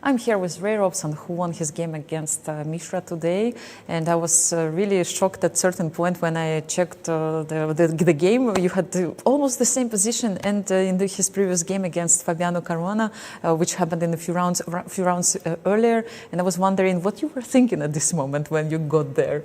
I'm here with Robson, who won his game against Mishra today, and I was really shocked at a certain point when I checked the game. You had almost the same position, and in his previous game against Fabiano Caruana, which happened in a few rounds earlier, and I was wondering what you were thinking at this moment when you got there.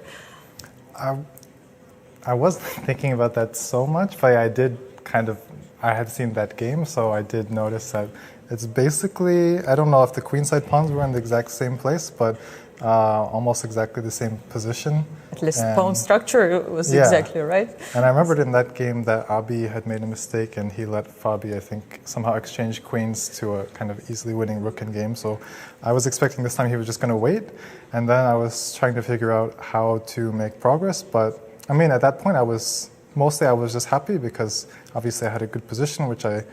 I wasn't thinking about that so much, but I had seen that game, so I did notice that it's basically, I don't know if the queenside pawns were in the exact same place, but almost exactly the same position. At least pawn structure was exactly right. And I remembered in that game that Abi had made a mistake and he let Fabi, I think, somehow exchange queens to a kind of easily winning rook in game. So I was expecting this time he was just going to wait. And then I was trying to figure out how to make progress. But I mean, at that point, I was just happy because obviously I had a good position, which I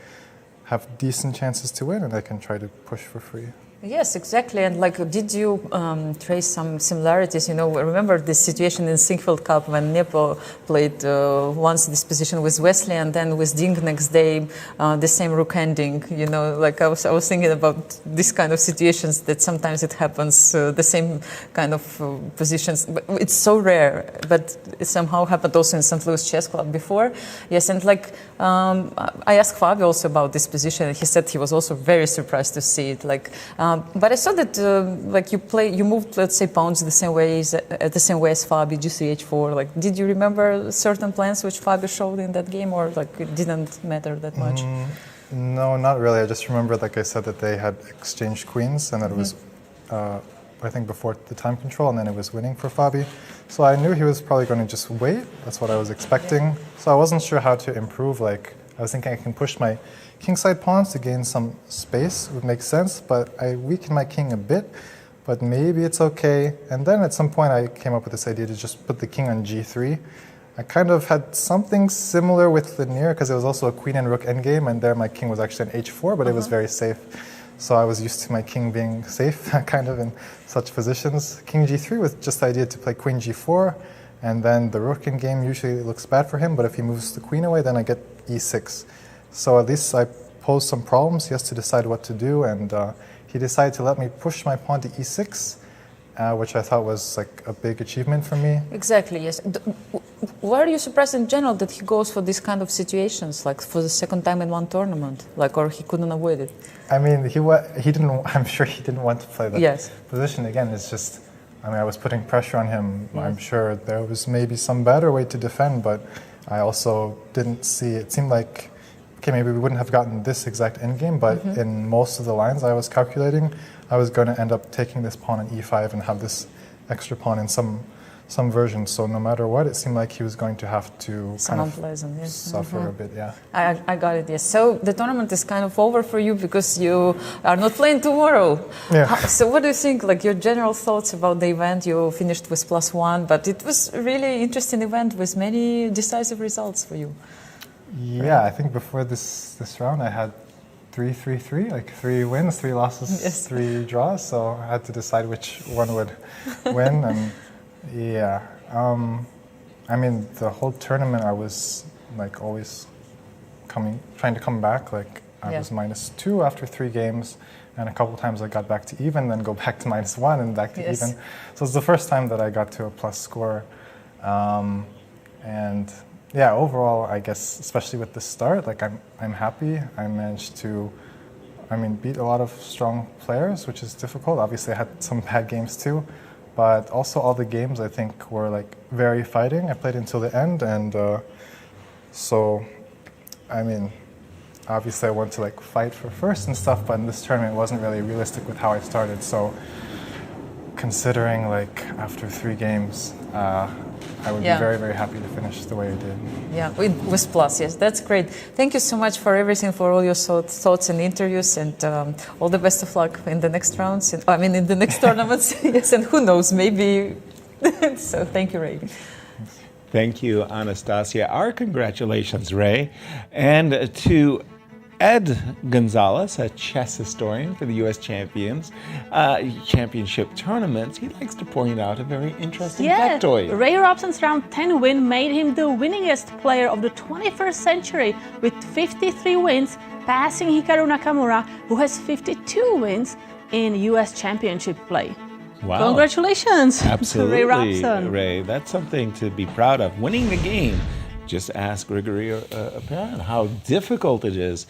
have decent chances to win, and I can try to push for free. Yes, exactly. And did you trace some similarities? Remember this situation in Sinkfield Cup when Nepo played once this position with Wesley, and then with Ding next day the same rook ending. I was thinking about this kind of situations that sometimes it happens, the same kind of positions. But it's so rare, but it somehow happened also in St. Louis Chess Club before. Yes, and I asked Fabio also about this position, and he said he was also very surprised to see it. But I saw that you moved, let's say, pawns the same way as Fabi, G3, H4. Did you remember certain plans which Fabi showed in that game, or it didn't matter that much? No, not really. I just remember, like I said, that they had exchanged queens, and that it was, I think, before the time control, and then it was winning for Fabi. So I knew he was probably going to just wait. That's what I was expecting. So I wasn't sure how to improve. I was thinking I can push my kingside pawns to gain some space, would make sense, but I weaken my king a bit, but maybe it's okay. And then at some point I came up with this idea to just put the king on g3. I kind of had something similar with Lanier because it was also a queen and rook endgame, and there my king was actually an h4, but it was very safe. So I was used to my king being safe kind of in such positions. King g3 with just the idea to play queen g4, and then the rook in game usually looks bad for him, but if he moves the queen away, then I get e6. So at least I posed some problems. He has to decide what to do, and he decided to let me push my pawn to e6, which I thought was a big achievement for me. Exactly, yes. Were you surprised in general that he goes for these kind of situations, for the second time in one tournament, or he couldn't avoid it? I mean, he didn't. I'm sure he didn't want to play that position again. It's just, I was putting pressure on him. Yes. I'm sure there was maybe some better way to defend, but I also didn't see. It seemed like, okay, maybe we wouldn't have gotten this exact endgame, but in most of the lines I was calculating, I was going to end up taking this pawn on e5 and have this extra pawn in some version. So no matter what, it seemed like he was going to have to suffer a bit, I got it, yes. So the tournament is kind of over for you because you are not playing tomorrow. Yeah. So what do you think, your general thoughts about the event? You finished with +1, but it was really interesting event with many decisive results for you. Yeah, I think before this round I had 3-3-3, 3 wins, 3 losses, 3 draws. So I had to decide which one would win. And I mean, the whole tournament I was always trying to come back. I was -2 after 3 games, and a couple times I got back to even, then go back to -1 and back to even. So it's the first time that I got to a plus score, and. Yeah, overall, I guess, especially with the start, I'm happy. I managed to, beat a lot of strong players, which is difficult. Obviously, I had some bad games too, but also all the games I think were very fighting. I played until the end, and obviously I want to fight for first and stuff, but in this tournament it wasn't really realistic with how I started. So, considering after 3 games. I would be very, very happy to finish the way I did. Yeah, with plus, yes, that's great. Thank you so much for everything, for all your thoughts and interviews, and all the best of luck in the next rounds. In the next tournaments. Yes, and who knows, maybe. So thank you, Ray. Thank you, Anastasiya. Our congratulations, Ray, and to Ed Gonzalez, a chess historian for the U.S. Championship tournaments, he likes to point out a very interesting factoid. Ray Robson's round 10 win made him the winningest player of the 21st century with 53 wins, passing Hikaru Nakamura, who has 52 wins. in US Championship play. Wow. Congratulations Absolutely, to Ray Robson. Ray. That's something to be proud of. Winning the game. Just ask Grigory Perrin how difficult it is